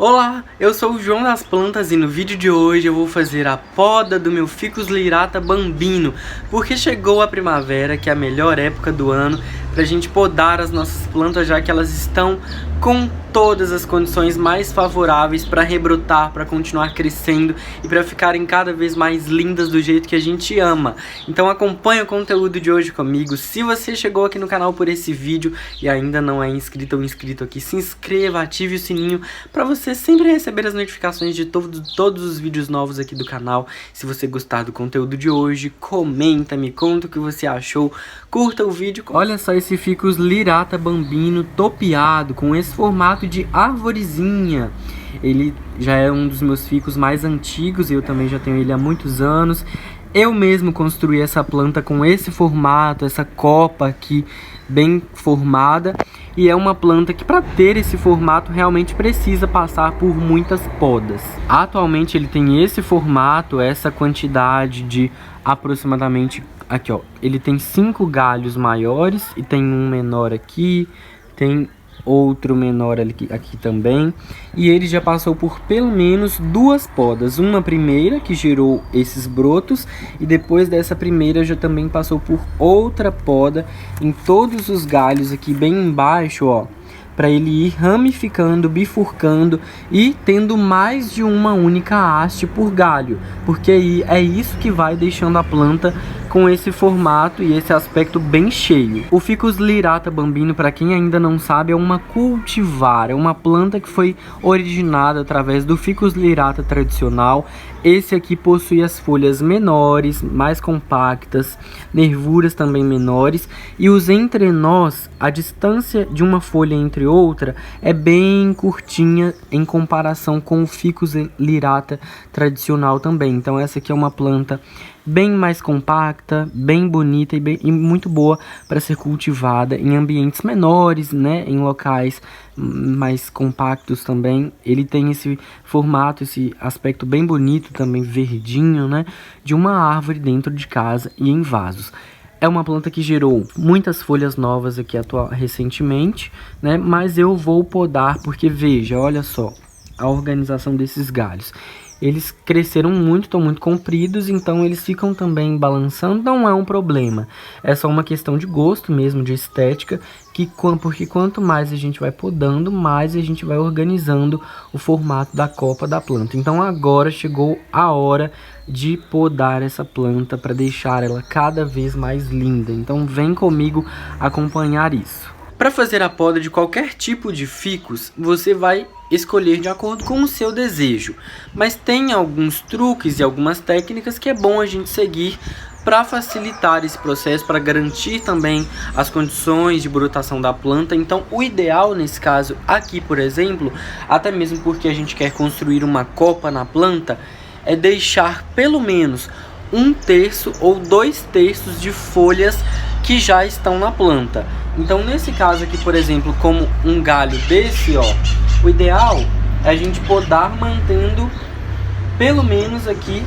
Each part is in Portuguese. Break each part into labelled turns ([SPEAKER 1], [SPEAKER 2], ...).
[SPEAKER 1] Olá, eu sou o João das Plantas e no vídeo de hoje eu vou fazer a poda do meu Ficus lyrata bambino, porque chegou a primavera, que é a melhor época do ano pra gente podar as nossas plantas, já que elas estão com todas as condições mais favoráveis para rebrotar, para continuar crescendo e para ficarem cada vez mais lindas do jeito que a gente ama. Então acompanha o conteúdo de hoje comigo. Se você chegou aqui no canal por esse vídeo e ainda não é inscrito ou inscrito aqui, se inscreva, ative o sininho para você sempre receber as notificações de todos os vídeos novos aqui do canal. Se você gostar do conteúdo de hoje, comenta, me conta o que você achou, curta o vídeo. Olha só esse Ficus lyrata bambino topeado com esse formato de arvorezinha. Ele já é um dos meus ficus mais antigos e eu também já tenho ele há muitos anos. Eu mesmo construí essa planta com esse formato, essa copa aqui bem formada. E é uma planta que, para ter esse formato, realmente precisa passar por muitas podas. Atualmente ele tem esse formato, essa quantidade de aproximadamente... Aqui ó, ele tem 5 galhos maiores e tem um menor aqui, tem outro menor aqui também. E ele já passou por pelo menos 2 podas. Uma primeira que gerou esses brotos e depois dessa primeira já também passou por outra poda em todos os galhos aqui bem embaixo, ó, para ele ir ramificando, bifurcando e tendo mais de uma única haste por galho, porque aí é isso que vai deixando a planta com esse formato e esse aspecto bem cheio. O Ficus lyrata bambino, para quem ainda não sabe, é uma cultivar, é uma planta que foi originada através do Ficus lyrata tradicional. Esse aqui possui as folhas menores, mais compactas, nervuras também menores, e os entrenós, a distância de uma folha entre outra é bem curtinha em comparação com o Ficus lyrata tradicional também. Então essa aqui é uma planta bem mais compacta, bem bonita e muito boa para ser cultivada em ambientes menores, né, em locais mais compactos também. Ele tem esse formato, esse aspecto bem bonito também, verdinho, né, de uma árvore dentro de casa e em vasos. É uma planta que gerou muitas folhas novas aqui recentemente, né, mas eu vou podar porque, veja, olha só a organização desses galhos. Eles cresceram muito, estão muito compridos, então eles ficam também balançando. Não é um problema, é só uma questão de gosto mesmo, de estética, porque quanto mais a gente vai podando, mais a gente vai organizando o formato da copa da planta. Então agora chegou a hora de podar essa planta para deixar ela cada vez mais linda. Então vem comigo acompanhar isso. Para fazer a poda de qualquer tipo de ficus, você vai escolher de acordo com o seu desejo. Mas tem alguns truques e algumas técnicas que é bom a gente seguir para facilitar esse processo, para garantir também as condições de brotação da planta. Então o ideal nesse caso aqui, por exemplo, até mesmo porque a gente quer construir uma copa na planta, é deixar pelo menos 1/3 ou 2/3 de folhas que já estão na planta. Então nesse caso aqui, por exemplo, como um galho desse, ó, o ideal é a gente podar mantendo pelo menos aqui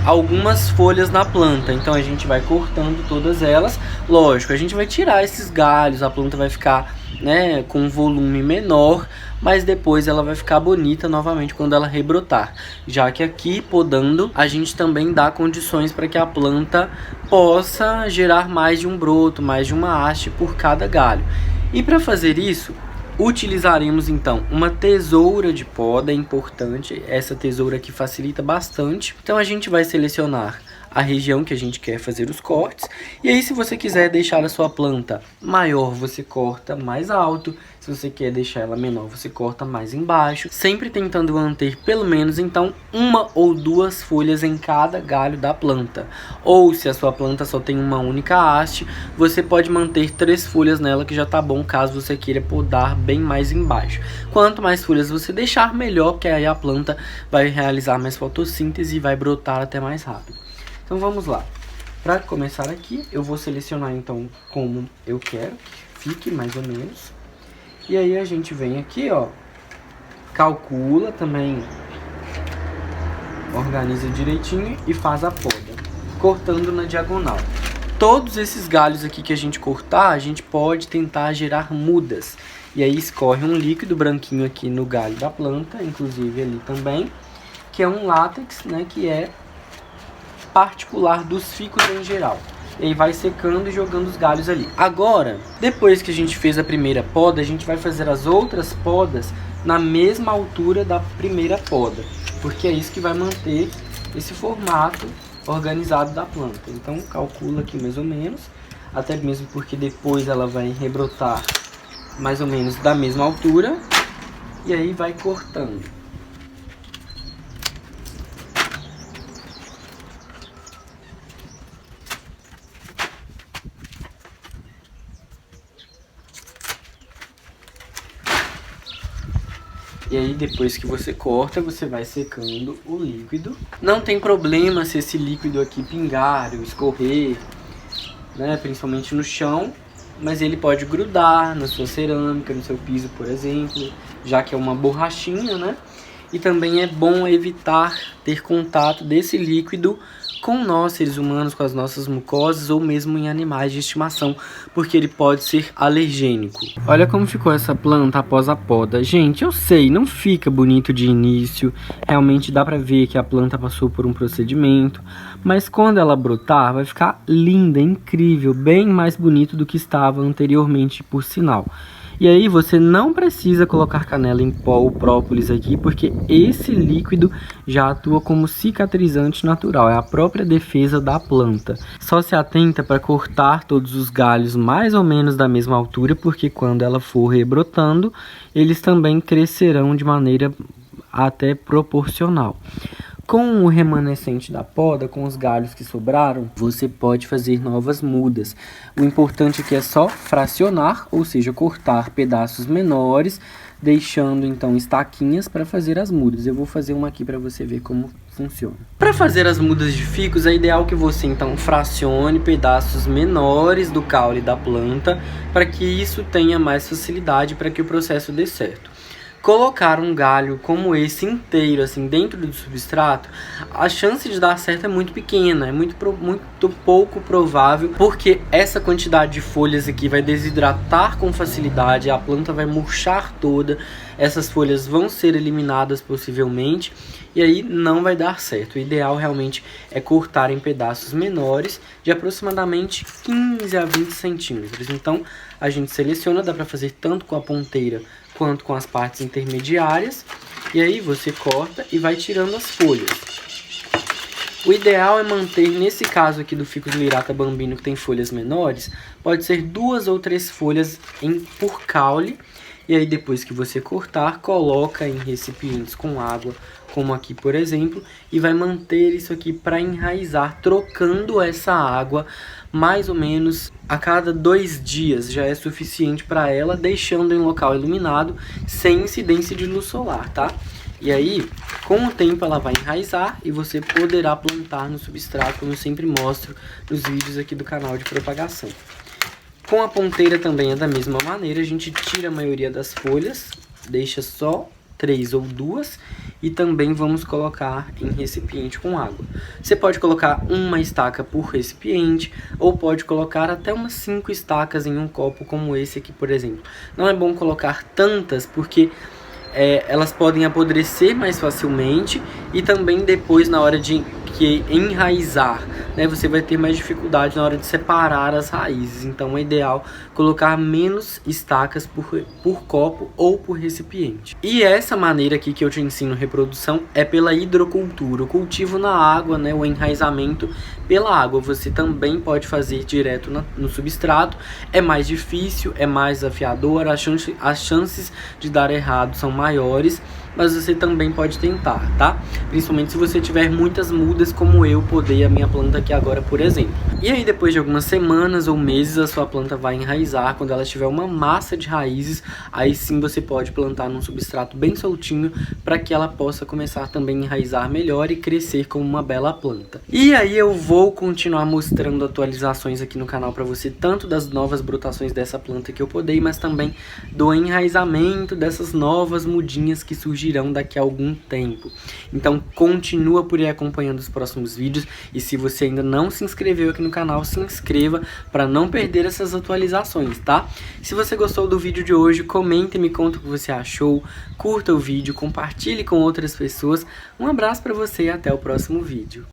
[SPEAKER 1] algumas folhas na planta. Então a gente vai cortando todas elas. Lógico, a gente vai tirar esses galhos, a planta vai ficar, né, com um volume menor, mas depois ela vai ficar bonita novamente quando ela rebrotar. Já que aqui, podando, a gente também dá condições para que a planta possa gerar mais de um broto, mais de uma haste por cada galho. E para fazer isso, utilizaremos então uma tesoura de poda, é importante, essa tesoura aqui facilita bastante. Então a gente vai selecionar a região que a gente quer fazer os cortes, e aí se você quiser deixar a sua planta maior, você corta mais alto, se você quer deixar ela menor, você corta mais embaixo, sempre tentando manter pelo menos então 1 ou 2 folhas em cada galho da planta. Ou se a sua planta só tem uma única haste, você pode manter 3 folhas nela, que já tá bom, caso você queira podar bem mais embaixo. Quanto mais folhas você deixar, melhor, porque aí a planta vai realizar mais fotossíntese e vai brotar até mais rápido. Então vamos lá. Para começar aqui, eu vou selecionar então como eu quero que fique mais ou menos. E aí a gente vem aqui, ó, calcula também, organiza direitinho e faz a poda, cortando na diagonal. Todos esses galhos aqui que a gente cortar, a gente pode tentar gerar mudas. E aí escorre um líquido branquinho aqui no galho da planta, inclusive ali também, que é um látex, né, que é particular dos ficus em geral. E aí vai secando e jogando os galhos ali. Agora, depois que a gente fez a primeira poda, a gente vai fazer as outras podas na mesma altura da primeira poda, porque é isso que vai manter esse formato organizado da planta. Então calcula aqui mais ou menos, até mesmo porque depois ela vai rebrotar mais ou menos da mesma altura, e aí vai cortando. E aí depois que você corta, você vai secando o líquido. Não tem problema se esse líquido aqui pingar ou escorrer, né, principalmente no chão, mas ele pode grudar na sua cerâmica, no seu piso, por exemplo, já que é uma borrachinha, né? E também é bom evitar ter contato desse líquido com nós, seres humanos, com as nossas mucosas ou mesmo em animais de estimação, porque ele pode ser alergênico. Olha como ficou essa planta após a poda. Gente, eu sei, não fica bonito de início, realmente dá pra ver que a planta passou por um procedimento, mas quando ela brotar vai ficar linda, incrível, bem mais bonito do que estava anteriormente, por sinal. E aí você não precisa colocar canela em pó ou própolis aqui, porque esse líquido já atua como cicatrizante natural, é a própria defesa da planta. Só se atenta para cortar todos os galhos mais ou menos da mesma altura, porque quando ela for rebrotando, eles também crescerão de maneira até proporcional. Com o remanescente da poda, com os galhos que sobraram, você pode fazer novas mudas. O importante aqui é só fracionar, ou seja, cortar pedaços menores, deixando então estaquinhas para fazer as mudas. Eu vou fazer uma aqui para você ver como funciona. Para fazer as mudas de ficus, é ideal que você então fracione pedaços menores do caule da planta, para que isso tenha mais facilidade para que o processo dê certo. Colocar um galho como esse inteiro assim dentro do substrato, a chance de dar certo é muito pequena, é muito pouco provável, porque essa quantidade de folhas aqui vai desidratar com facilidade, a planta vai murchar toda, essas folhas vão ser eliminadas possivelmente, e aí não vai dar certo. O ideal realmente é cortar em pedaços menores, de aproximadamente 15 a 20 centímetros. Então a gente seleciona, dá para fazer tanto com a ponteira quanto com as partes intermediárias, e aí você corta e vai tirando as folhas. O ideal é manter, nesse caso aqui do Ficus lirata bambino, que tem folhas menores, pode ser 2 ou 3 folhas por caule, e aí depois que você cortar, coloca em recipientes com água, como aqui por exemplo, e vai manter isso aqui para enraizar, trocando essa água mais ou menos a cada 2 dias, já é suficiente para ela, deixando em local iluminado, sem incidência de luz solar, tá? E aí, com o tempo ela vai enraizar e você poderá plantar no substrato, como eu sempre mostro nos vídeos aqui do canal de propagação. Com a ponteira também é da mesma maneira, a gente tira a maioria das folhas, deixa só 3 ou 2 e também vamos colocar em recipiente com água. Você pode colocar uma estaca por recipiente ou pode colocar até umas 5 estacas em um copo como esse aqui, por exemplo. Não é bom colocar tantas porque elas podem apodrecer mais facilmente e também depois na hora de enraizar, né, você vai ter mais dificuldade na hora de separar as raízes. Então é ideal colocar menos estacas por copo ou por recipiente. E essa maneira aqui que eu te ensino reprodução é pela hidrocultura, o cultivo na água, né, o enraizamento pela água. Você também pode fazer direto no substrato, é mais difícil, é mais desafiador, as chances de dar errado são maiores, mas você também pode tentar, tá? Principalmente se você tiver muitas mudas, como eu podei a minha planta aqui agora, por exemplo. E aí depois de algumas semanas ou meses a sua planta vai enraizar. Quando ela tiver uma massa de raízes, aí sim você pode plantar num substrato bem soltinho, para que ela possa começar também a enraizar melhor e crescer como uma bela planta. E aí eu vou continuar mostrando atualizações aqui no canal para você, tanto das novas brotações dessa planta que eu podei, mas também do enraizamento dessas novas mudinhas que surgirão daqui a algum tempo. Então continua por aí acompanhando os próximos vídeos, e se você ainda não se inscreveu aqui no no canal, se inscreva para não perder essas atualizações, tá? Se você gostou do vídeo de hoje, comenta e me conta o que você achou, curta o vídeo, compartilhe com outras pessoas. Um abraço para você e até o próximo vídeo.